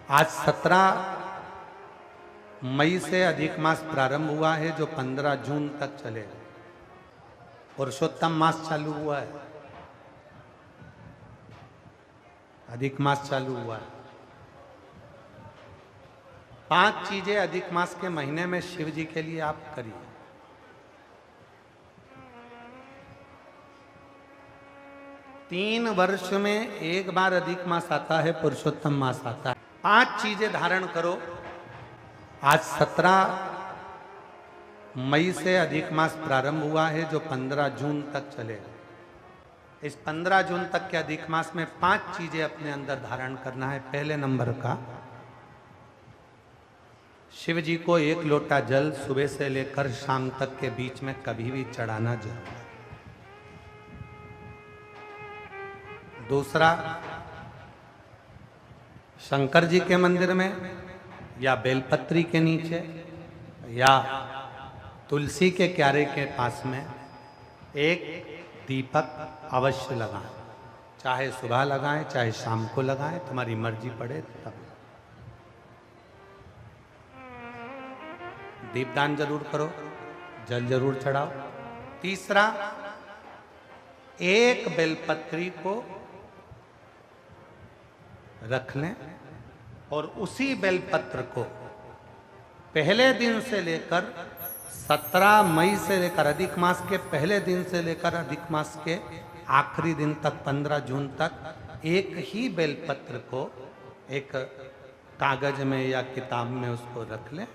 आज 17 मई से अधिक मास प्रारंभ हुआ है जो 15 जून तक चलेगा। पुरुषोत्तम मास चालू हुआ है, अधिक मास चालू हुआ है। 5 चीजें अधिक मास के महीने में शिव जी के लिए आप करिए। तीन वर्ष में एक बार अधिक मास आता है, पुरुषोत्तम मास आता है। 5 चीजें धारण करो। आज 17 मई से अधिक मास प्रारंभ हुआ है जो 15 जून तक चलेगा। इस 15 जून तक के अधिक मास में 5 चीजें अपने अंदर धारण करना है। पहले नंबर का, शिव जी को 1 लोटा जल सुबह से लेकर शाम तक के बीच में कभी भी चढ़ाना जरूर है। दूसरा, शंकर जी के मंदिर में या बेलपत्री के नीचे या तुलसी के क्यारे के पास में एक दीपक अवश्य लगाएं। चाहे सुबह लगाएं, चाहे शाम को लगाएं, तुम्हारी मर्जी पड़े तब। दीपदान जरूर करो, जल जरूर चढ़ाओ। तीसरा, एक बेलपत्री को रख लें और उसी बेलपत्र को पहले दिन से लेकर 17 मई से लेकर अधिक मास के पहले दिन से लेकर अधिक मास के आखिरी दिन तक 15 जून तक एक ही बेलपत्र को एक कागज में या किताब में उसको रख लें।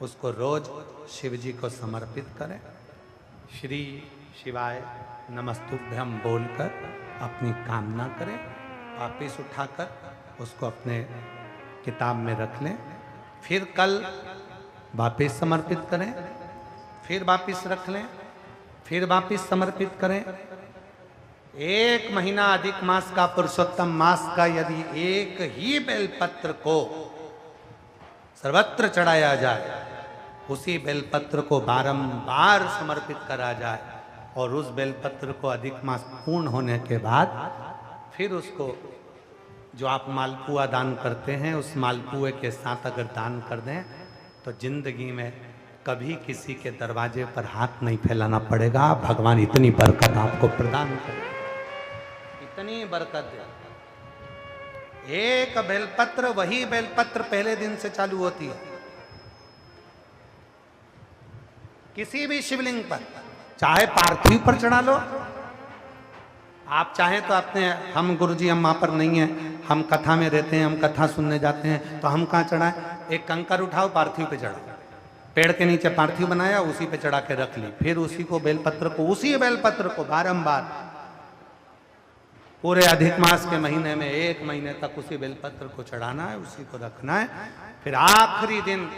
उसको रोज शिव जी को समर्पित करें। श्री शिवाय नमस्तुभ्यम बोलकर अपनी कामना करें। वापिस उठाकर उसको अपने किताब में रख लें। फिर कल वापिस समर्पित करें, फिर वापिस रख लें, फिर वापिस समर्पित करें। 1 महीना अधिक मास का, पुरुषोत्तम मास का, यदि एक ही बेलपत्र को सर्वत्र चढ़ाया जाए, उसी बेलपत्र को बारंबार समर्पित करा जाए और उस बेलपत्र को अधिक मास पूर्ण होने के बाद फिर उसको जो आप मालपुआ दान करते हैं उस मालपुए के साथ अगर दान कर दें तो जिंदगी में कभी किसी के दरवाजे पर हाथ नहीं फैलाना पड़ेगा। भगवान इतनी बरकत आपको प्रदान करे, इतनी बरकत दे। एक बेलपत्र, वही बेलपत्र पहले दिन से चालू होती है। किसी भी शिवलिंग पर, चाहे पार्थिव पर चढ़ा लो, आप चाहें तो अपने, हम गुरुजी हम वहां पर नहीं हैं, हम कथा में रहते हैं, हम कथा सुनने जाते हैं, तो हम कहाँ चढ़ाएं? एक कंकर उठाओ, पार्थिव पे चढ़ाओ। पेड़ के नीचे पार्थिव बनाया, उसी पे चढ़ा के रख ली। फिर उसी को बेलपत्र को, उसी बेलपत्र को बारंबार पूरे अधिक मास के महीने में 1 महीने तक उसी बेलपत्र को चढ़ाना है, उसी को रखना है। फिर आखिरी दिन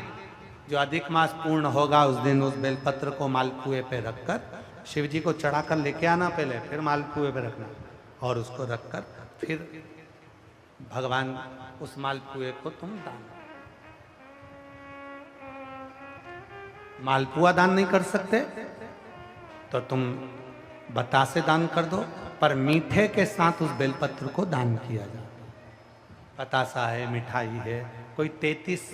जो अधिक मास पूर्ण होगा उस दिन उस बेलपत्र को मालपुए पे रखकर शिव जी को चढ़ाकर लेके आना पहले, फिर मालपुए पे रखना और उसको रखकर फिर भगवान उस मालपुए को तुम दान। मालपुआ दान नहीं कर सकते तो तुम बतासे दान कर दो, पर मीठे के साथ उस बेलपत्र को दान किया जाए। बतासा है, मिठाई है, कोई 33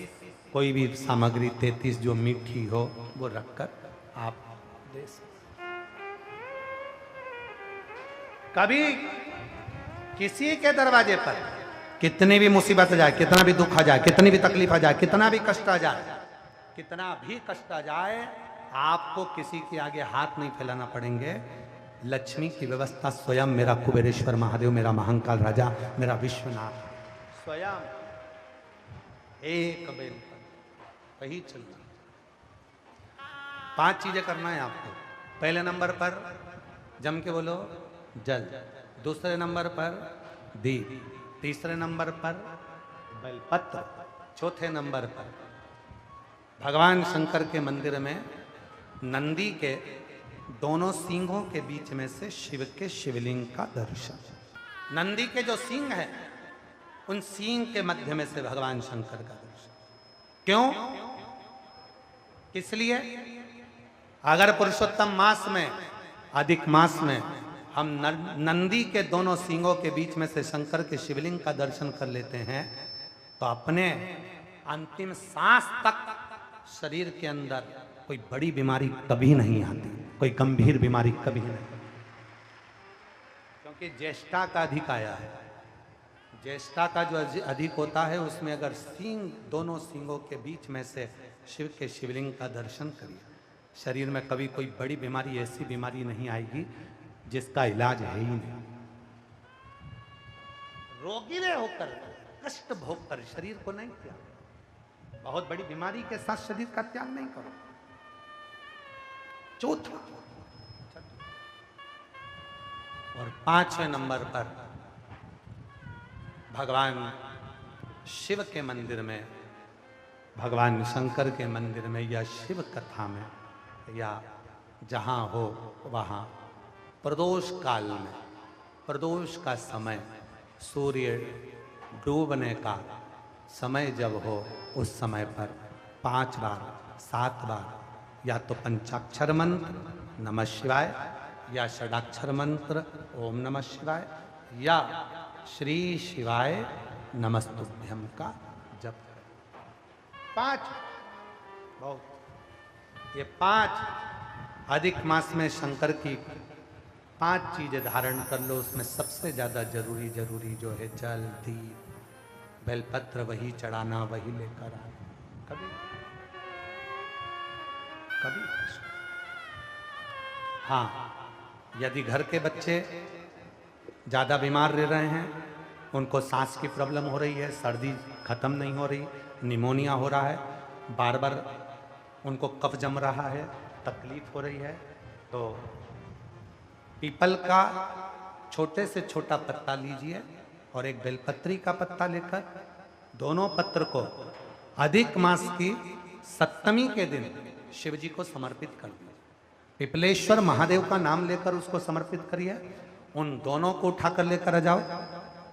कोई भी सामग्री 33 जो मीठी हो वो रखकर आप दे सकते। कभी किसी के दरवाजे पर कितनी भी मुसीबत आ जाए, कितना भी दुख आ जाए, कितनी भी तकलीफ आ जाए, कितना भी कष्ट आ जाए, कितना भी कष्ट आ जाए, आपको किसी के आगे हाथ नहीं फैलाना पड़ेंगे। लक्ष्मी की व्यवस्था स्वयं मेरा कुबेरेश्वर महादेव, मेरा महाकाल राजा, मेरा विश्वनाथ स्वयं एक बेल वही चलना। 5 चीजें करना है आपको। पहले नंबर पर जम के बोलो जल, दूसरे नंबर पर दीप, तीसरे नंबर पर बेलपत्र, चौथे नंबर पर भगवान शंकर के मंदिर में नंदी के दोनों सींगों के बीच में से शिव के शिवलिंग का दर्शन। नंदी के जो सींग है उन सींग के मध्य में से भगवान शंकर का दर्शन। क्यों? इसलिए अगर पुरुषोत्तम मास में, अधिक मास में हम नंदी के दोनों सींगों के बीच में से शंकर के शिवलिंग का दर्शन कर लेते हैं तो अपने अंतिम सांस तक शरीर के अंदर कोई बड़ी बीमारी कभी नहीं आती, कोई गंभीर बीमारी कभी नहीं, क्योंकि ज्येष्ठा का अधिक आया है। ज्येष्ठा का जो अधिक होता है उसमें अगर सींग, दोनों सींगों के बीच में से शिव के शिवलिंग का दर्शन करिए, शरीर में कभी कोई बड़ी बीमारी, ऐसी बीमारी नहीं आएगी जिसका इलाज है ही नहीं। रोगी ने होकर, कष्ट भोग कर शरीर को नहीं त्याग, बहुत बड़ी बीमारी के साथ शरीर का त्याग नहीं करो। चौथा और 5वें नंबर पर भगवान शिव के मंदिर में, भगवान शंकर के मंदिर में या शिव कथा में या जहां हो वहां प्रदोष काल में, प्रदोष का समय, सूर्य डूबने का समय जब हो उस समय पर 5 बार 7 बार या तो पंचाक्षर मंत्र नमः शिवाय या षडाक्षर मंत्र ओम नमः शिवाय या श्री शिवाय नमस्तुभ्यम का जप करें। 5 बहुत, ये 5 अधिक मास में शंकर की 5 चीजें धारण कर लो। उसमें सबसे ज्यादा जरूरी जो है जल, दीप, बेलपत्र वही चढ़ाना, वही लेकर आना। कभी कभी हाँ, यदि घर के बच्चे ज़्यादा बीमार रह रहे हैं, उनको सांस की प्रॉब्लम हो रही है, सर्दी खत्म नहीं हो रही, निमोनिया हो रहा है, बार बार उनको कफ जम रहा है, तकलीफ हो रही है, तो पीपल का छोटे से छोटा पत्ता लीजिए और एक बेलपत्री का पत्ता लेकर दोनों पत्र को अधिक मास की 7वीं के दिन शिव जी को समर्पित कर दिए। पिपलेश्वर महादेव का नाम लेकर उसको समर्पित करिए। उन दोनों को उठाकर लेकर आ जाओ।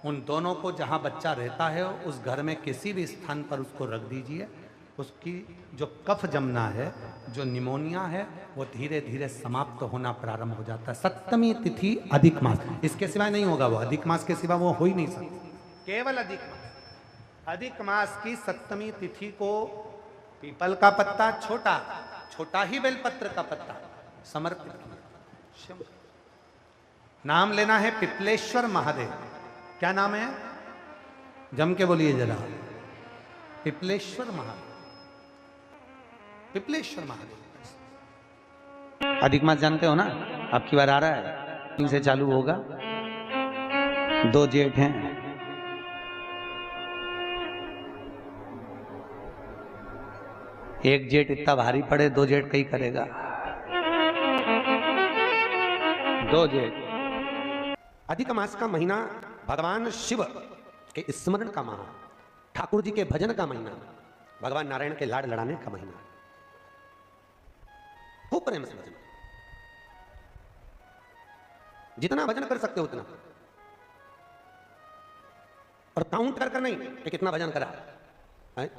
उन दोनों को जहां बच्चा रहता है उस घर में किसी भी स्थान पर उसको रख दीजिए। उसकी जो कफ जमना है, जो निमोनिया है, वो धीरे धीरे समाप्त होना प्रारंभ हो जाता है। 7वीं तिथि अधिक मास, इसके सिवाय नहीं होगा वो, अधिक मास के सिवा वो हो ही नहीं सकता, केवल अधिक मास। अधिक मास की 7वीं तिथि को पीपल का पत्ता, छोटा ही बेलपत्र का पत्ता समर्पित किया। नाम लेना है पिपलेश्वर महादेव। क्या नाम है? जम के बोलिए जरा, पिपलेश्वर महादेव। पिपलेश्वर महादेव। अधिक मास जानते हो ना, अब की बार आ रहा है, 3 से चालू होगा। 2 जेठ हैं, एक जेठ इतना भारी पड़े, 2 जेठ कहीं करेगा। 2 जेठ। अधिक मास का महीना भगवान शिव के स्मरण का माह, ठाकुर जी के भजन का महीना, भगवान नारायण के लाड लड़ाने का महीना। खूब प्रेम से भजन, जितना भजन कर सकते हो उतना, और काउंट कर नहीं कि कितना भजन करा है।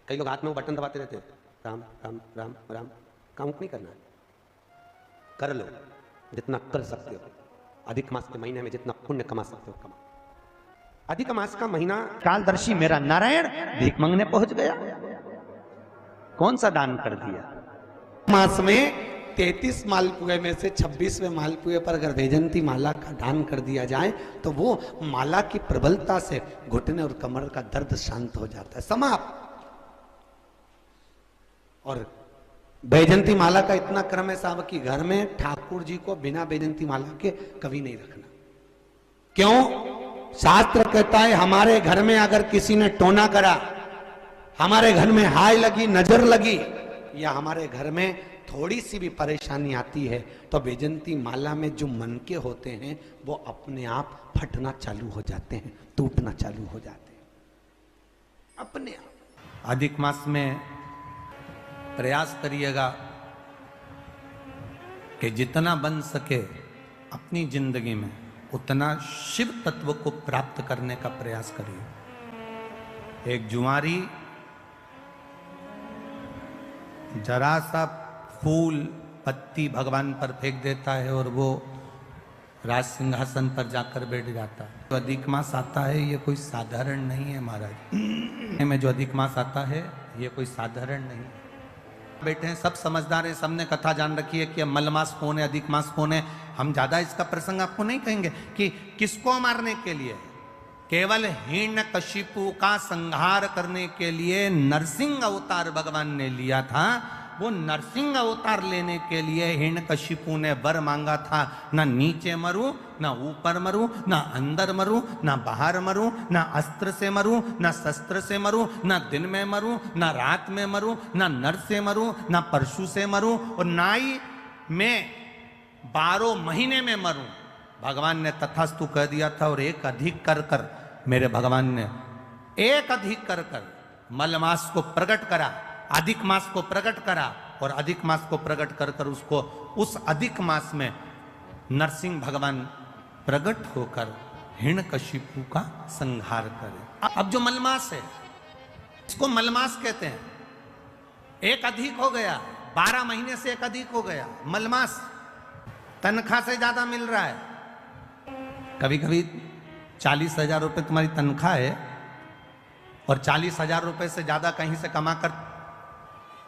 कई लोग हाथ में वो बटन दबाते रहते हैं, राम राम राम राम। काउंट नहीं करना, कर लो जितना कर सकते हो। अधिक मास के महीने में जितना पुण्य कमा सकते हो कमा। अधिक मास का महीना, कालदर्शी मेरा नारायण भीख मांगने पहुंच गया, कौन सा दान कर दिया। मास में 33 मालपुए में से 26वें मालपुए पर अगर वैजंती माला का दान कर दिया जाए तो वो माला की प्रबलता से घुटने और कमर का दर्द शांत हो जाता है, समाप्त। और वैजंती माला का इतना क्रम है साहब कि घर में ठाकुर जी को बिना वैजंती माला के कभी नहीं रखना। क्यों? शास्त्र कहता है हमारे घर में अगर किसी ने टोना करा, हमारे घर में हाय लगी, नजर लगी, या हमारे घर में थोड़ी सी भी परेशानी आती है तो वैजंती माला में जो मनके होते हैं वो अपने आप फटना चालू हो जाते हैं, टूटना चालू हो जाते हैं अपने आप। अधिक मास में प्रयास करिएगा कि जितना बन सके अपनी जिंदगी में उतना शिव तत्व को प्राप्त करने का प्रयास करिए। एक जुआरी जरा सा फूल पत्ती भगवान पर फेंक देता है और वो राज सिंहासन पर जाकर बैठ जाता है। जो अधिक मास आता है ये कोई साधारण नहीं है महाराज, में जो अधिक मास आता है ये कोई साधारण नहीं है। बैठे हैं सब समझदार हैं, सबने कथा जान रखी है कि मलमास कौन है, अधिक मास कौन है। हम ज्यादा इसका प्रसंग आपको नहीं कहेंगे कि किसको मारने के लिए, केवल हिरण्यकशिपु का संहार करने के लिए नरसिंह अवतार भगवान ने लिया था। वो नरसिंह अवतार लेने के लिए हिरण्यकशिपु ने वर मांगा था, ना नीचे मरूं, ना ऊपर मरूं, ना अंदर मरूं, ना बाहर मरूं, ना अस्त्र से मरूं, ना शस्त्र से मरूं, ना दिन में मरूं, ना रात में मरूं, ना नर से मरूं, ना परशु से मरूं, और ना ही मैं 12 महीने में मरूं। भगवान ने तथास्तु कह दिया था। और एक अधिक कर कर मेरे भगवान ने एक अधिक कर कर मलमास को प्रकट करा, अधिक मास को प्रकट करा, और अधिक मास को प्रकट कर कर उसको उस अधिक मास में नरसिंह भगवान प्रकट होकर हिरण्यकशिपु का संहार करे। अब जो मलमास है इसको मलमास कहते हैं। एक अधिक हो गया, 12 महीने से एक अधिक हो गया मलमास। तनख्वाह से ज्यादा मिल रहा है। कभी कभी 40,000 रुपये तुम्हारी तनख्वाह है और 40,000 रुपये से ज्यादा कहीं से कमा कर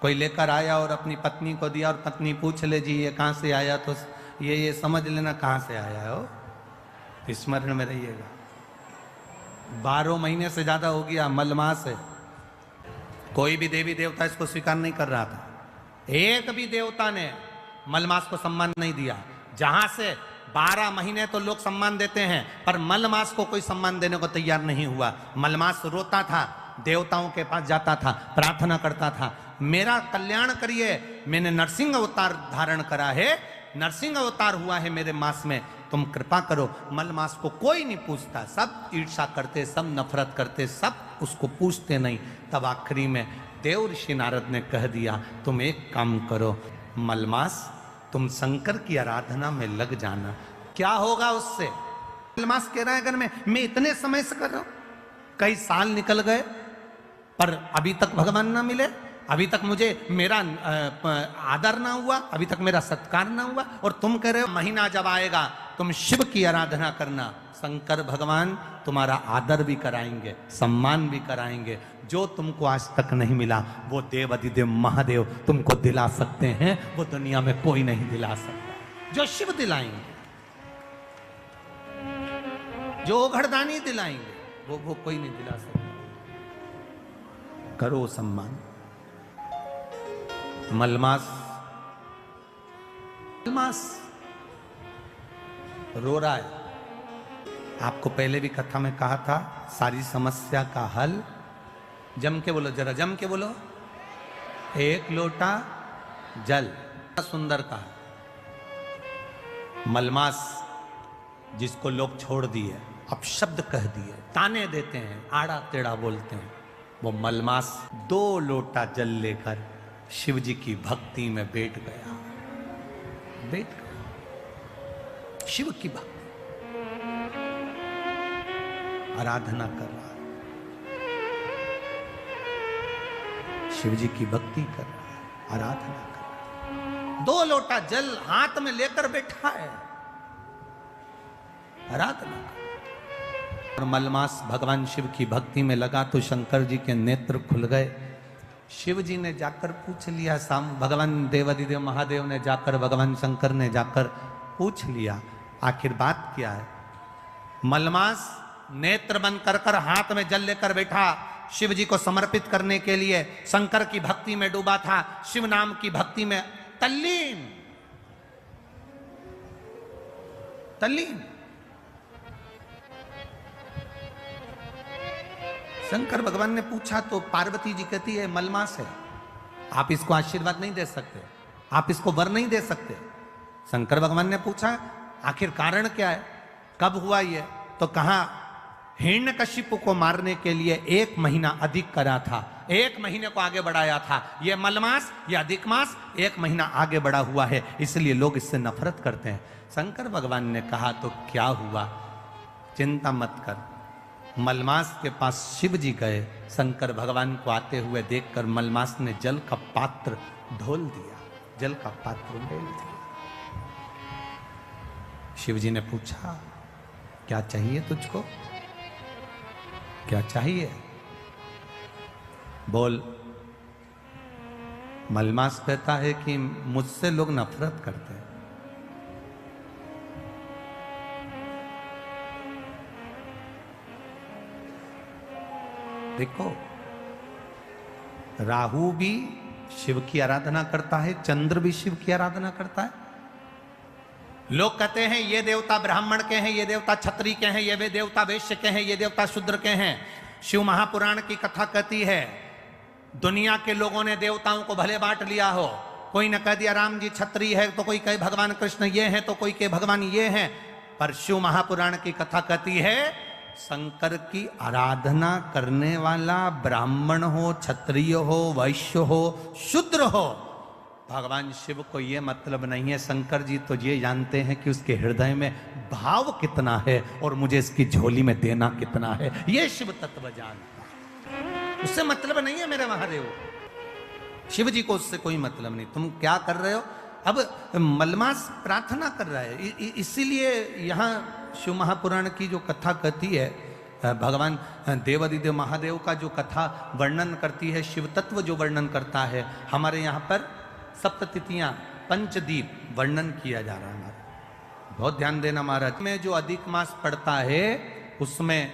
कोई लेकर आया और अपनी पत्नी को दिया, और पत्नी पूछ ले जी ये कहाँ से आया, तो ये समझ लेना कहाँ से आया हो, स्मरण में रहिएगा। 12 महीने से ज्यादा हो गया मलमास है। कोई भी देवी देवता इसको स्वीकार नहीं कर रहा था। एक भी देवता ने मलमास को सम्मान नहीं दिया। जहां से 12 महीने तो लोग सम्मान देते हैं, पर मलमास को कोई सम्मान देने को तैयार नहीं हुआ। मलमास रोता था, देवताओं के पास जाता था, प्रार्थना करता था, मेरा कल्याण करिए, मैंने नरसिंह अवतार धारण करा है, नरसिंह अवतार हुआ है मेरे मास में, तुम कृपा करो। मलमास को कोई नहीं पूछता, सब ईर्ष्या करते, सब नफरत करते, सब उसको पूछते नहीं। तब आखिरी में देव ऋषि नारद ने कह दिया, तुम एक काम करो मलमास, तुम शंकर की आराधना में लग जाना। क्या होगा उससे? मलमास कह रहा है अगर मैं इतने समय से कर रहा हूं, कई साल निकल गए पर अभी तक भगवान ना मिले, अभी तक मुझे मेरा आदर ना हुआ, अभी तक मेरा सत्कार ना हुआ, और तुम कह रहे हो महीना जब आएगा तुम शिव की आराधना करना, शंकर भगवान तुम्हारा आदर भी कराएंगे, सम्मान भी कराएंगे। जो तुमको आज तक नहीं मिला वो देव अधिदेव महादेव तुमको दिला सकते हैं, वो दुनिया में कोई नहीं दिला सकता। जो शिव दिलाएंगे, जो ओघड़दानी दिलाएंगे, वो कोई नहीं दिला सकता। करो सम्मान। मलमास रो रहा है। आपको पहले भी कथा में कहा था, सारी समस्या का हल, जम के बोलो, जरा जम के बोलो, एक लोटा जल। सुंदर कहा। मलमास जिसको लोग छोड़ दिए, अपशब्द कह दिए, ताने देते हैं, आड़ा टेढ़ा बोलते हैं, वो मलमास 2 लोटा जल लेकर शिव जी की भक्ति में बैठ गया। शिव की भक्ति, आराधना कर रहा है, शिव जी की भक्ति कर रहा है, आराधना कर रहा है। 2 लोटा जल हाथ में लेकर बैठा है, आराधना कर। और मलमास भगवान शिव की भक्ति में लगा तो शंकर जी के नेत्र खुल गए। शिव जी ने जाकर पूछ लिया, भगवान देवाधिदेव महादेव ने जाकर, भगवान शंकर ने जाकर पूछ लिया, आखिर बात क्या है? मलमास नेत्र बंद कर कर हाथ में जल लेकर बैठा, शिव जी को समर्पित करने के लिए शंकर की भक्ति में डूबा था, शिव नाम की भक्ति में तल्लीन। शंकर भगवान ने पूछा तो पार्वती जी कहती है मलमास है, आप इसको आशीर्वाद नहीं दे सकते, आप इसको वर नहीं दे सकते। शंकर भगवान ने पूछा आखिर कारण क्या है, कब हुआ ये? तो कहा हिरण्यकशिपु को मारने के लिए 1 महीना अधिक करा था, 1 महीने को आगे बढ़ाया था। ये मलमास, ये अधिक मास 1 महीना आगे बढ़ा हुआ है, इसलिए लोग इससे नफरत करते हैं। शंकर भगवान ने कहा तो क्या हुआ, चिंता मत कर। मलमास के पास शिव जी गए, शंकर भगवान को आते हुए देखकर मलमास ने जल का पात्र ढोल दिया, जल का पात्र ढोल दिया। शिव जी ने पूछा, क्या चाहिए तुझको, क्या चाहिए? बोल। मलमास कहता है कि मुझसे लोग नफरत करते हैं। देखो, राहु भी शिव की आराधना करता है, चंद्र भी शिव की आराधना करता है। लोग कहते हैं ये देवता ब्राह्मण के हैं, ये देवता क्षत्रिय के हैं, ये वे देवता वैश्य के हैं, ये देवता शूद्र के हैं। शिव महापुराण की कथा कहती है दुनिया के लोगों ने देवताओं को भले बांट लिया हो। कोई ने कह दिया राम जी क्षत्रिय है, तो कोई कहे भगवान कृष्ण ये हैं, तो कोई कहे भगवान ये हैं। पर शिव महापुराण की कथा कहती है शंकर की आराधना करने वाला ब्राह्मण हो, क्षत्रिय हो, वैश्य हो, शूद्र हो, भगवान शिव को ये मतलब नहीं है। शंकर जी तो ये जानते हैं कि उसके हृदय में भाव कितना है और मुझे इसकी झोली में देना कितना है। ये शिव तत्व जानता है, उससे मतलब नहीं है मेरे महादेव। शिव जी को उससे कोई मतलब नहीं। तुम क्या कर रहे हो? अब मलमास प्रार्थना कर रहा है, इसीलिए यहाँ शिव महापुराण की जो कथा कहती है, भगवान देवादिदेव महादेव का जो कथा वर्णन करती है, शिव तत्व जो वर्णन करता है, हमारे यहाँ पर सप्ततिथियां, पंचदीप वर्णन किया जा रहा है। बहुत ध्यान देना महाराज। में जो अधिक मास पड़ता है उसमें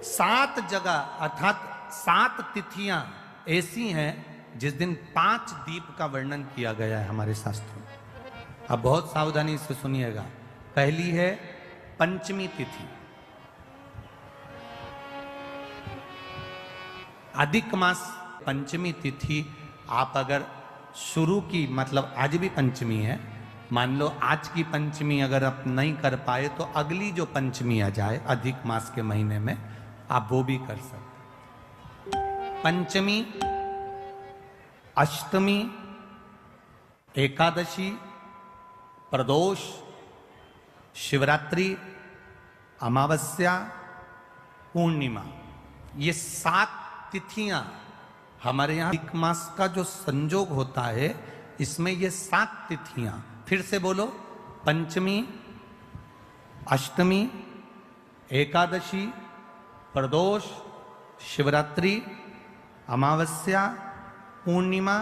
7 जगह अर्थात 7 तिथियां ऐसी हैं जिस दिन 5 दीप का वर्णन किया गया है हमारे शास्त्रों में। अब बहुत सावधानी से सुनिएगा। पहली है पंचमी तिथि। अधिक मास पंचमी तिथि आप अगर शुरू की, मतलब आज भी पंचमी है, मान लो आज की पंचमी अगर आप नहीं कर पाए तो अगली जो पंचमी आ जाए अधिक मास के महीने में आप वो भी कर सकते। पंचमी, अष्टमी, एकादशी, प्रदोष, शिवरात्रि, अमावस्या, पूर्णिमा, ये 7 तिथियां हमारे यहाँ अधिक मास का जो संजोग होता है इसमें ये 7 तिथियां, फिर से बोलो, पंचमी, अष्टमी, एकादशी, प्रदोष, शिवरात्रि, अमावस्या, पूर्णिमा,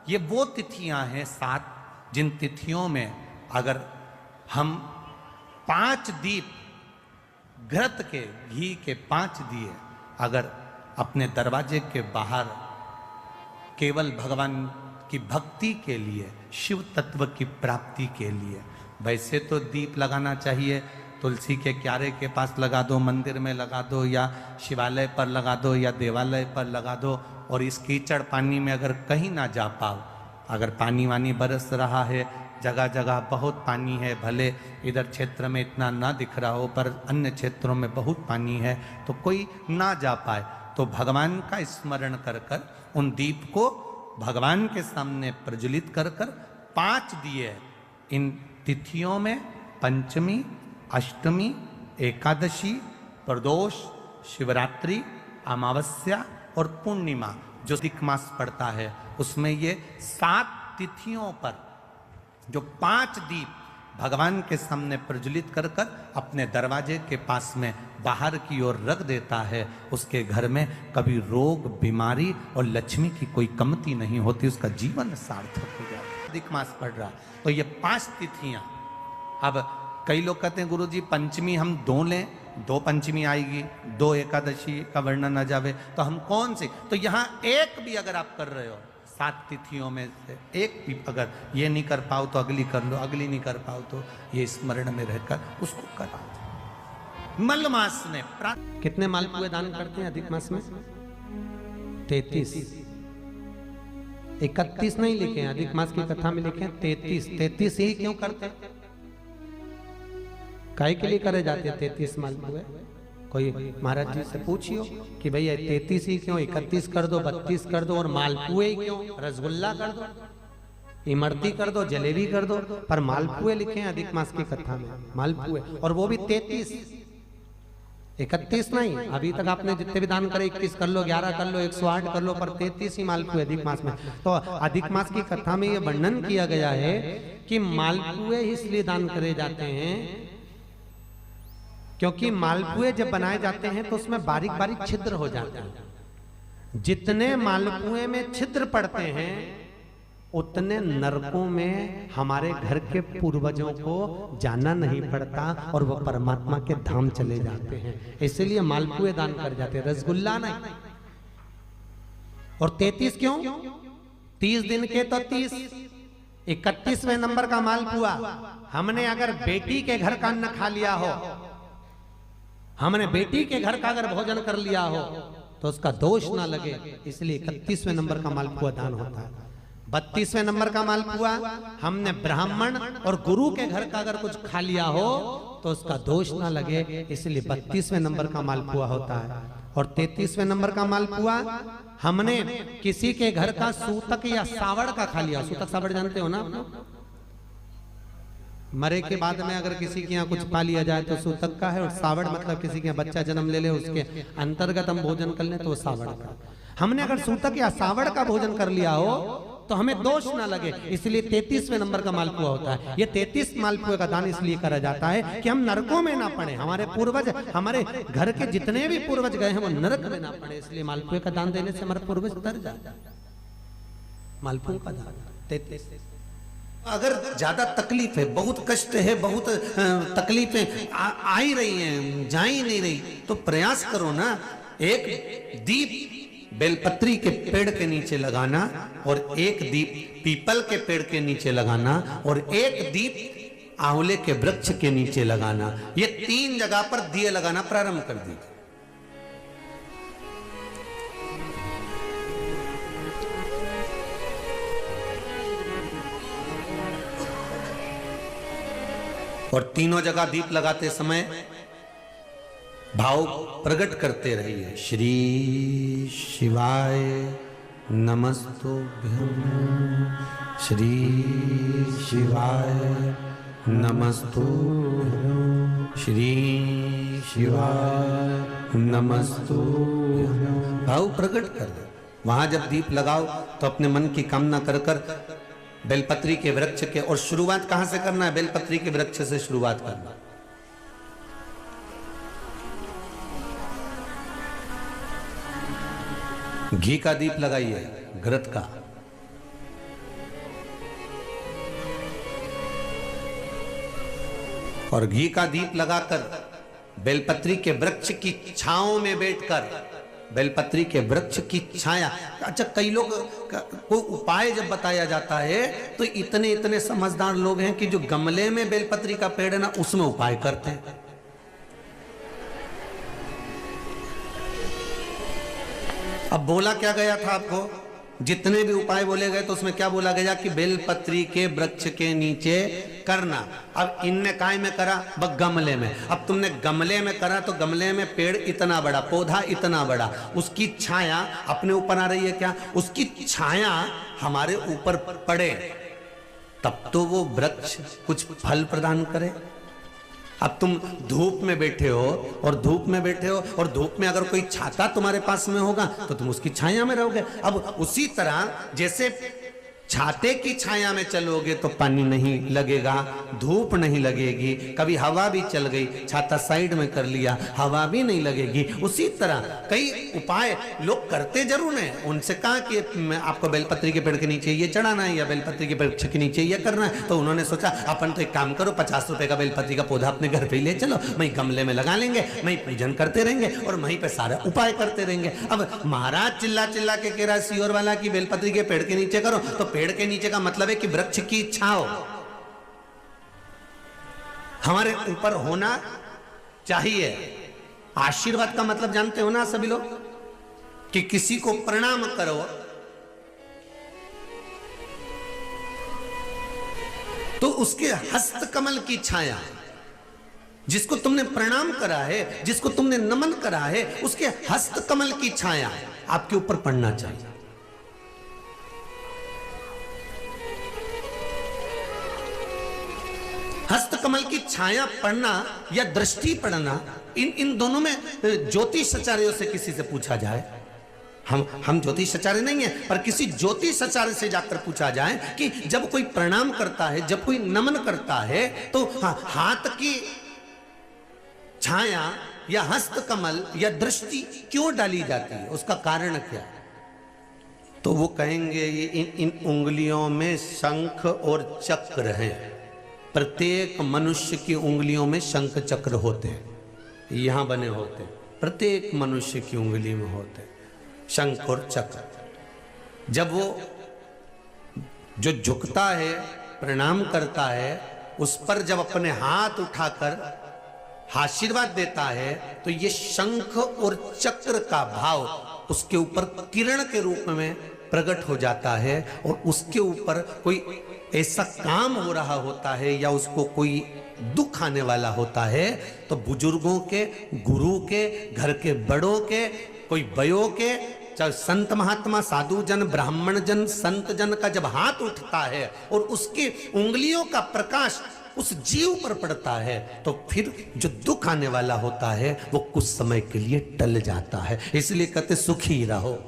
ये वो तिथियां हैं 7 जिन तिथियों में अगर हम 5 दीप घृत के, घी के 5 दिए अगर अपने दरवाजे के बाहर केवल भगवान की भक्ति के लिए, शिव तत्व की प्राप्ति के लिए, वैसे तो दीप लगाना चाहिए, तुलसी के क्यारे के पास लगा दो, मंदिर में लगा दो, या शिवालय पर लगा दो, या देवालय पर लगा दो। और इस कीचड़ पानी में अगर कहीं ना जा पाओ, अगर पानी वानी बरस रहा है, जगह जगह बहुत पानी है, भले इधर क्षेत्र में इतना ना दिख रहा हो पर अन्य क्षेत्रों में बहुत पानी है, तो कोई ना जा पाए तो भगवान का स्मरण कर कर उन दीप को भगवान के सामने प्रज्वलित कर कर 5 दिए इन तिथियों में, पंचमी, अष्टमी, एकादशी, प्रदोष, शिवरात्रि, अमावस्या और पूर्णिमा, जो अधिक मास पड़ता है उसमें ये 7 तिथियों पर जो 5 दीप भगवान के सामने प्रज्वलित कर कर अपने दरवाजे के पास में बाहर की ओर रख देता है, उसके घर में कभी रोग, बीमारी और लक्ष्मी की कोई कमती नहीं होती, उसका जीवन सार्थक हो जाता है। अधिक मास पड़ रहा तो ये 5 तिथियां। अब कई लोग कहते हैं गुरुजी पंचमी हम 2 लें, 2 पंचमी आएगी, 2 एकादशी का वर्णन आ जावे, तो हम कौन सी? तो यहाँ एक भी अगर आप कर रहे हो 7 तिथियों में से एक भी अगर ये नहीं कर पाओ तो अगली कर लो, अगली नहीं कर पाओ तो ये स्मरण में रहकर उसको करा दो। मलमास ने कितने मालपुए दान करते हैं अधिक मास में? 33। 31 नहीं लिखे हैं, अधिक मास की कथा में लिखे हैं 33। 33 ही क्यों करते हैं? काहे के लिए करे जाते हैं 33 मालपुए? कोई महाराज जी से पूछियो कि भैया 33 ही क्यों, 31 कर दो, 32 कर दो, और मालपुए क्यों? रसगुल्ला कर दो, इमरती कर दो, जलेबी कर दो, पर मालपुए लिखे हैं अधिक मास की कथा में, मालपुए, और वो भी 33। 31 नहीं, अभी तक आपने जितने भी दान करे 21 कर लो, 11 कर लो, 108 कर लो, पर 33 ही मालपुए अधिक मास में। तो अधिक मास की कथा में यह वर्णन किया गया है कि मालपुए इसलिए दान करे जाते हैं क्योंकि मालपुए जब बनाए जाते हैं तो उसमें बारीक बारीक छिद्र हो जाते हैं। जितने मालपुए में छिद्र पड़ते हैं उतने नरकों में हमारे घर के पूर्वजों को जाना नहीं पड़ता और वो परमात्मा के धाम चले जाते हैं। इसलिए मालपुए दान कर जाते हैं, रसगुल्ला नहीं। और 33 क्यों? 30 दिन के तो 30, 31वें नंबर का मालपुआ। हमने अगर बेटी के घर का अन्न खा लिया हो, हमने बेटी के घर का अगर भोजन कर लिया हो तो उसका दोष ना लगे, इसलिए 31वें नंबर का मालपुआ दान होता है। 32वें नंबर का मालपुआ हमने ब्राह्मण और गुरु के घर का अगर कुछ खा लिया हो तो उसका दोष ना लगे, इसलिए 32वें नंबर का मालपुआ होता है। और 33वें नंबर का मालपुआ हमने किसी के घर का सूतक या सावड़ का खा लिया। सूतक सावड़ जानते हो ना आप? मरे के बाद में अगर किसी के यहाँ कुछ पा लिया जाए तो सूतक का है, और सावड़ मतलब किसी के यहाँ बच्चा जन्म ले ले उसके अंतर्गत हम भोजन कर लें तो वो सावड़ का। हमने अगर सूतक या सावड़ का भोजन कर लिया हो तो हमें दोष ना लगे, इसलिए 33वें नंबर का मालपुआ होता है। ये 33 मालपुए का दान इसलिए करा जाता है कि हम नरकों में ना पड़े, हमारे पूर्वज, हमारे घर के जितने भी पूर्वज गए हैं वो नरक में ना पड़े, इसलिए मालपुए का दान देने से हमारे पूर्वज तर जाते हैं। मालपुए का दान 33। अगर ज्यादा तकलीफ है, बहुत कष्ट है, बहुत तकलीफें आ ही रही हैं, जा ही नहीं रही, तो प्रयास करो ना, एक दीप बेलपत्री के पेड़ के नीचे लगाना और एक दीप पीपल के पेड़ के नीचे लगाना और एक दीप आंवले के वृक्ष के नीचे लगाना। ये 3 जगह पर दिए लगाना प्रारंभ कर दीजिए। और तीनों जगह दीप लगाते समय भाव प्रकट करते रहिए। श्री शिवाय नमस्तुभ्यं, श्री शिवाय नमस्तुभ्यं, श्री शिवाय नमस्तुभ्यं। भाव प्रकट कर दो। वहां जब दीप लगाओ तो अपने मन की कामना कर कर बेलपत्री के वृक्ष के, और शुरुआत कहां से करना है? बेलपत्री के वृक्ष से शुरुआत करना। घी का दीप लगाइए, घृत का, और घी का दीप लगाकर बेलपत्री के वृक्ष की छांव में बैठकर, बेलपत्री के वृक्ष की छाया। अच्छा, कई लोग कोई उपाय जब बताया जाता है तो इतने इतने समझदार लोग हैं कि जो गमले में बेलपत्री का पेड़ है ना, उसमें उपाय करते हैं। अब बोला क्या गया था आपको? जितने भी उपाय बोले गए तो उसमें क्या बोला गया कि बेलपत्री के वृक्ष के नीचे करना। अब इनने काय में करा? बस गमले में। अब तुमने गमले में करा तो गमले में पेड़ इतना बड़ा, पौधा इतना बड़ा, उसकी छाया अपने ऊपर आ रही है क्या? उसकी छाया हमारे ऊपर पड़े तब तो वो वृक्ष कुछ फल प्रदान करे। अब तुम धूप में बैठे हो और धूप में बैठे हो और धूप में अगर कोई छाता तुम्हारे पास में होगा तो तुम उसकी छाया में रहोगे। अब उसी तरह जैसे छाते की छाया में चलोगे तो पानी नहीं लगेगा, धूप नहीं लगेगी, कभी हवा भी चल गई, छाता साइड में कर लिया, हवा भी नहीं लगेगी। उसी तरह कई उपाय लोग करते जरूर हैं। उनसे कहा कि आपको बेलपत्री के पेड़ के नीचे ये चढ़ाना है या बेलपत्री के पेड़ के नीचे ये करना है, तो उन्होंने सोचा अपन तो एक काम करो, 50 रुपए का बेलपत्री का पौधा अपने घर पे ही ले चलो, वहीं गमले में लगा लेंगे, वहीं पूजन करते रहेंगे और वहीं पे सारा उपाय करते रहेंगे। अब महाराज चिल्ला चिल्ला के कह रहा सियोर वाला की बेलपत्री के पेड़ के नीचे करो, तो पेड़ के नीचे का मतलब है कि वृक्ष की छांव हमारे ऊपर होना चाहिए। आशीर्वाद का मतलब जानते हो ना सभी लोग, कि किसी को प्रणाम करो तो उसके हस्त कमल की छाया, जिसको तुमने प्रणाम करा है, जिसको तुमने नमन करा है, उसके हस्त कमल की छाया आपके ऊपर पड़ना चाहिए। हस्तकमल की छाया पड़ना या दृष्टि पड़ना, इन दोनों में ज्योतिषाचार्यों से किसी से पूछा जाए, हम ज्योतिषाचार्य नहीं है, पर किसी ज्योतिषाचार्य से जाकर पूछा जाए कि जब कोई प्रणाम करता है, जब कोई नमन करता है, तो हाथ की छाया या हस्तकमल या दृष्टि क्यों डाली जाती है, उसका कारण क्या है? तो वो कहेंगे ये इन उंगलियों में शंख और चक्र हैं। प्रत्येक मनुष्य की उंगलियों में शंख चक्र होते हैं, यहां बने होते हैं, प्रत्येक मनुष्य की उंगली में होते हैं शंख और चक्र। जब वो जो झुकता है, प्रणाम करता है, उस पर जब अपने हाथ उठाकर आशीर्वाद देता है, तो ये शंख और चक्र का भाव उसके ऊपर किरण के रूप में प्रकट हो जाता है, और उसके ऊपर कोई ऐसा काम हो रहा होता है या उसको कोई दुख आने वाला होता है, तो बुजुर्गों के, गुरु के, घर के बड़ों के, कोई बयों के, चाहे संत महात्मा, साधु जन, ब्राह्मण जन, संत जन का जब हाथ उठता है और उसकी उंगलियों का प्रकाश उस जीव पर पड़ता है, तो फिर जो दुख आने वाला होता है वो कुछ समय के लिए टल जाता है। इसलिए कहते सुखी रहो।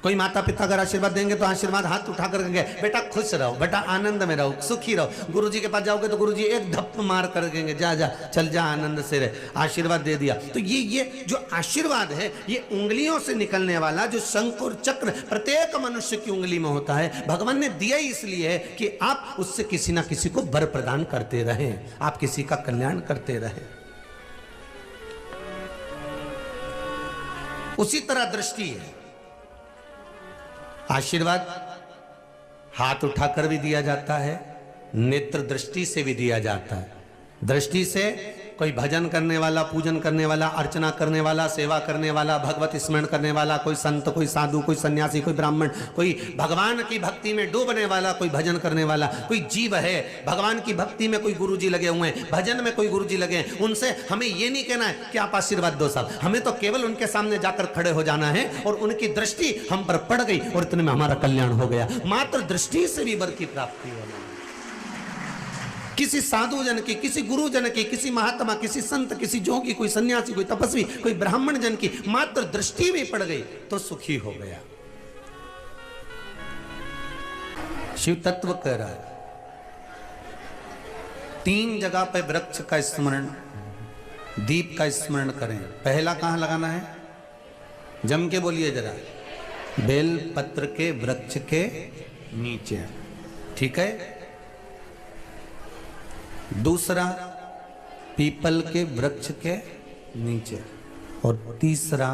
कोई माता पिता अगर आशीर्वाद देंगे तो आशीर्वाद हाथ उठा कर कहेंगे बेटा खुश रहो, बेटा आनंद में रहो, सुखी रहो। गुरुजी के पास जाओगे तो गुरुजी एक धप्प मार कर कहेंगे जा जा चल जा, आनंद से रहे, आशीर्वाद दे दिया। तो ये जो आशीर्वाद है, ये उंगलियों से निकलने वाला जो शंख और चक्र प्रत्येक मनुष्य की उंगली में होता है, भगवान ने दिया इसलिए है कि आप उससे किसी ना किसी को वर प्रदान करते रहें, आप किसी का कल्याण करते रहें। उसी तरह दृष्टि है, आशीर्वाद हाथ उठाकर भी दिया जाता है, नेत्र दृष्टि से भी दिया जाता है। दृष्टि से कोई भजन करने वाला, पूजन करने वाला, अर्चना करने वाला, सेवा करने वाला, भगवत स्मरण करने वाला, कोई संत, कोई साधु, कोई सन्यासी, कोई ब्राह्मण, कोई भगवान की भक्ति में डूबने वाला, कोई भजन करने वाला, कोई जीव है भगवान की भक्ति में, कोई गुरुजी लगे हुए हैं, भजन में कोई गुरुजी लगे हैं। उनसे हमें ये नहीं कहना है कि आप आशीर्वाद दो साहब, हमें तो केवल उनके सामने जाकर खड़े हो जाना है और उनकी दृष्टि हम पर पड़ गई और इतने में हमारा कल्याण हो गया। मात्र दृष्टि से भी वर की प्राप्ति होना। किसी साधु जन की, किसी गुरु जन की, किसी महात्मा, किसी संत, किसी जोगी, कोई सन्यासी, कोई तपस्वी, कोई ब्राह्मण जन की मात्र दृष्टि भी पड़ गई तो सुखी हो गया। शिव तत्व कह रहा है 3 जगह पे वृक्ष का स्मरण, दीप का स्मरण करें। पहला कहां लगाना है? जम के बोलिए जरा, बेल पत्र के वृक्ष के नीचे, ठीक है। दूसरा पीपल के वृक्ष के नीचे, और तीसरा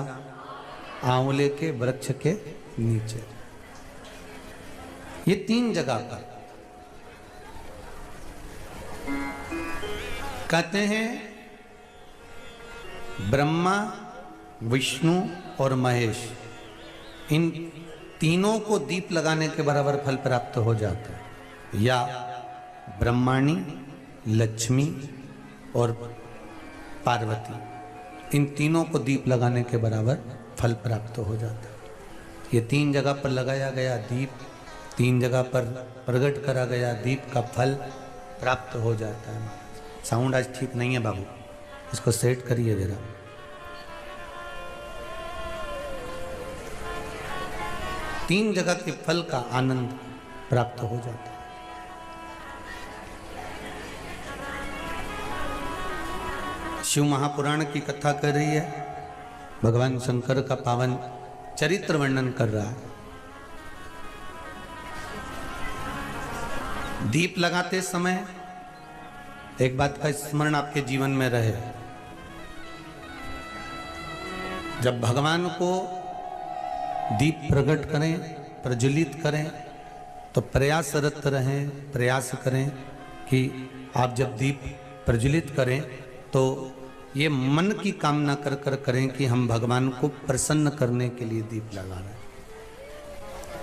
आंवले के वृक्ष के नीचे। ये 3 जगह पर कहते हैं ब्रह्मा, विष्णु और महेश, इन तीनों को दीप लगाने के बराबर फल प्राप्त हो जाता है। या ब्रह्माणी, लक्ष्मी और पार्वती, इन तीनों को दीप लगाने के बराबर फल प्राप्त हो जाता है। ये 3 जगह पर लगाया गया दीप, 3 जगह पर प्रकट करा गया दीप का फल प्राप्त हो जाता है। साउंड आज ठीक नहीं है बाबू, इसको सेट करिए जरा। तीन जगह के फल का आनंद प्राप्त हो जाता है। शिव महापुराण की कथा कर रही है, भगवान शंकर का पावन चरित्र वर्णन कर रहा है। दीप लगाते समय एक बात का स्मरण आपके जीवन में रहे, जब भगवान को दीप प्रकट करें, प्रज्वलित करें, तो प्रयासरत रहें, प्रयास करें कि आप जब दीप प्रज्वलित करें तो ये मन की कामना कर कर करें कि हम भगवान को प्रसन्न करने के लिए दीप लगा रहे हैं।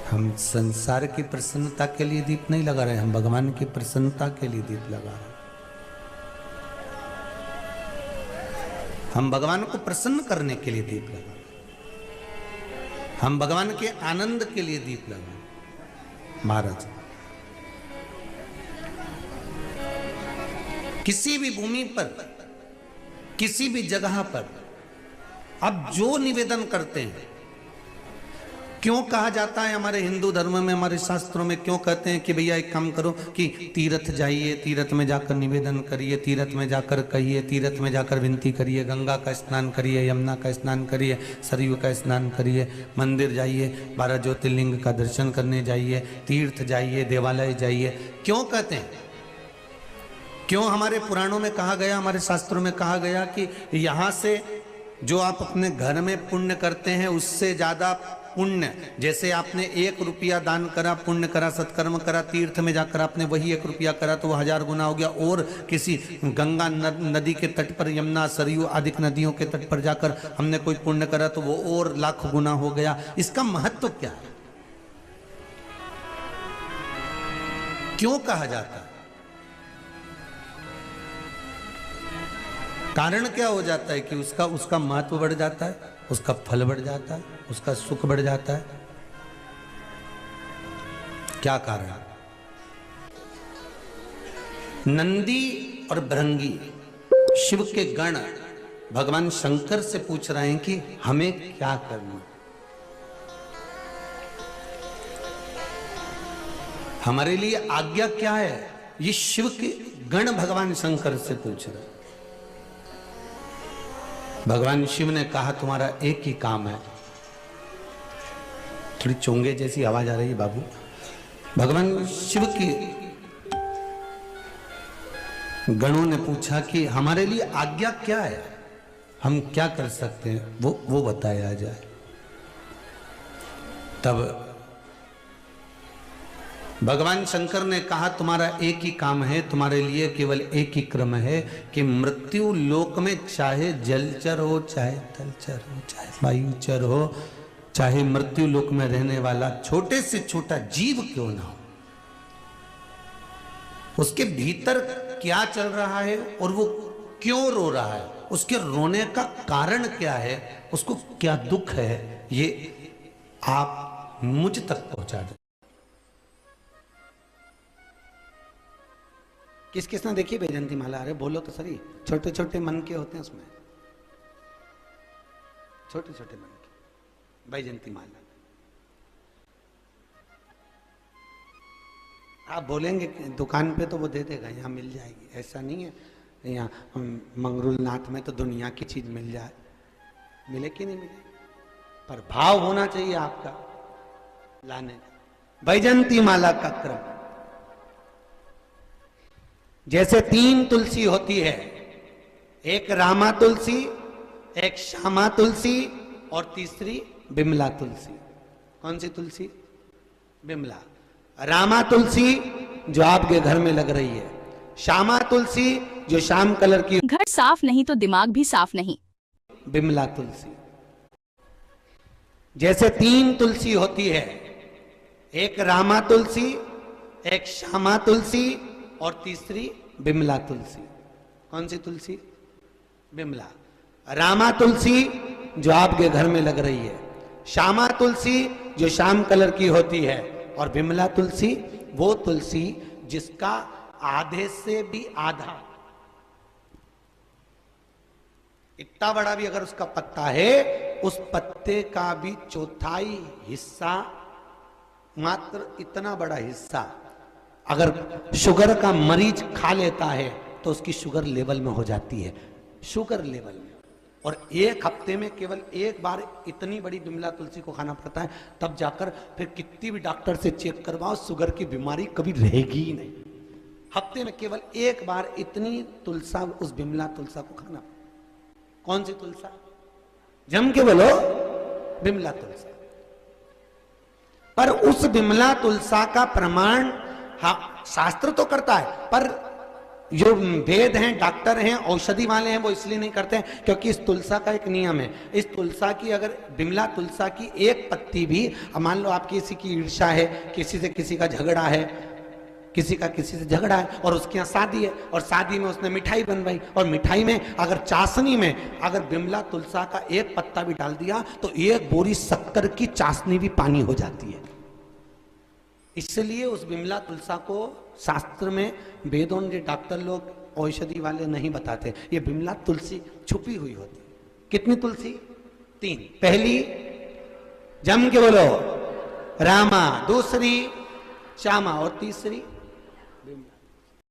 हम संसार की प्रसन्नता के लिए दीप नहीं लगा रहे हैं, हम भगवान की प्रसन्नता के लिए दीप लगा रहे हैं। हम भगवान को प्रसन्न करने के लिए दीप लगा रहे हैं, हम भगवान के आनंद के लिए दीप लगा रहे हैं। महाराज किसी भी भूमि पर, किसी भी जगह पर आप जो निवेदन करते हैं, क्यों कहा जाता है हमारे हिंदू धर्म में, हमारे शास्त्रों में क्यों कहते हैं कि भैया एक काम करो कि तीर्थ जाइए, तीर्थ में जाकर निवेदन करिए, तीर्थ में जाकर कहिए, तीर्थ में जाकर विनती करिए, गंगा का स्नान करिए, यमुना का स्नान करिए, सरयू का स्नान करिए, मंदिर जाइए, 12 ज्योतिर्लिंग का दर्शन करने जाइए, तीर्थ जाइए, देवालय जाइए। क्यों कहते हैं? क्यों हमारे पुराणों में कहा गया, हमारे शास्त्रों में कहा गया कि यहाँ से जो आप अपने घर में पुण्य करते हैं उससे ज्यादा पुण्य, जैसे आपने 1 रुपया दान करा, पुण्य करा, सत्कर्म करा, तीर्थ में जाकर आपने वही 1 रुपया करा तो वो 1000 गुना हो गया, और किसी गंगा नदी के तट पर, यमुना सरयू आदि नदियों के तट पर जाकर हमने कोई पुण्य करा तो वो और लाख गुना हो गया। इसका महत्व क्या है? क्यों कहा जाता है? कारण क्या हो जाता है कि उसका महत्व बढ़ जाता है, उसका फल बढ़ जाता है, उसका सुख बढ़ जाता है? क्या कारण? नंदी और भृंगी शिव के गण भगवान शंकर से पूछ रहे हैं कि हमें क्या करना, हमारे लिए आज्ञा क्या है? ये शिव के गण भगवान शंकर से पूछ रहे हैं। भगवान शिव ने कहा तुम्हारा एक ही काम है। थोड़ी चोंगे जैसी आवाज आ रही है बाबू। भगवान शिव की गणों ने पूछा कि हमारे लिए आज्ञा क्या है, हम क्या कर सकते हैं, वो बताया जाए। तब भगवान शंकर ने कहा तुम्हारा एक ही काम है, तुम्हारे लिए केवल एक ही क्रम है कि मृत्यु लोक में चाहे जलचर हो, चाहे थलचर हो, चाहे वायुचर हो, चाहे मृत्यु लोक में रहने वाला छोटे से छोटा जीव क्यों ना हो, उसके भीतर क्या चल रहा है और वो क्यों रो रहा है, उसके रोने का कारण क्या है, उसको क्या दुख है, ये आप मुझ तक पहुंचा दें। किस किस ने देखी बैजंती माला? अरे बोलो तो सही। छोटे छोटे मन के होते हैं उसमें, छोटे छोटे मन के बैजंती माला। आप बोलेंगे दुकान पे तो वो दे देगा, यहाँ मिल जाएगी, ऐसा नहीं है। यहाँ मंगरूल नाथ में तो दुनिया की चीज मिल जाए, मिले कि नहीं मिले, पर भाव होना चाहिए आपका लाने का। बैजंती माला का क्रम जैसे 3 तुलसी होती है, एक रामा तुलसी, एक श्यामा तुलसी और तीसरी बिमला तुलसी। कौन सी तुलसी? बिमला। रामा तुलसी जो आपके घर में लग रही है, श्यामा तुलसी जो श्याम कलर की। घर साफ नहीं तो दिमाग भी साफ नहीं। बिमला तुलसी। जैसे 3 तुलसी होती है, एक रामा तुलसी, एक श्यामा तुलसी और तीसरी बिमला तुलसी। कौन सी तुलसी? बिमला। रामा तुलसी जो आपके घर में लग रही है, श्यामा तुलसी जो श्याम कलर की होती है और बिमला तुलसी वो तुलसी जिसका आधे से भी आधा, इतना बड़ा भी अगर उसका पत्ता है, उस पत्ते का भी 1/4 हिस्सा, मात्र इतना बड़ा हिस्सा अगर शुगर का मरीज खा लेता है तो उसकी शुगर लेवल में हो जाती है, शुगर लेवल में। और 1 हफ्ते में केवल 1 बार इतनी बड़ी बिमला तुलसी को खाना पड़ता है, तब जाकर फिर कितनी भी डॉक्टर से चेक करवाओ, शुगर की बीमारी कभी रहेगी ही नहीं। हफ्ते में केवल 1 बार इतनी तुलसा, उस बिमला तुलसा को खाना। कौन सी तुलसा? जम के बोलो, बिमला तुलसा। पर उस बिमला तुलसा का प्रमाण हाँ शास्त्र तो करता है, पर जो वेद हैं, डॉक्टर हैं, औषधि वाले हैं, वो इसलिए नहीं करते हैं क्योंकि इस तुलसा का एक नियम है। इस तुलसा की, अगर बिमला तुलसा की एक पत्ती भी, मान लो आप किसी की ईर्ष्या है, किसी से किसी का झगड़ा है, किसी का किसी से झगड़ा है और उसके यहाँ शादी है और शादी में उसने मिठाई बनवाई और मिठाई में अगर चाशनी में अगर बिमला तुलसा का एक पत्ता भी डाल दिया तो 1 बोरी शक्कर की चाशनी भी पानी हो जाती है। इसलिए उस बिमला तुलसा को शास्त्र में, वेदों के डॉक्टर लोग औषधि वाले नहीं बताते, ये बिमला तुलसी छुपी हुई होती। कितनी तुलसी? 3। पहली जम के बोलो रामा, दूसरी श्यामा और तीसरी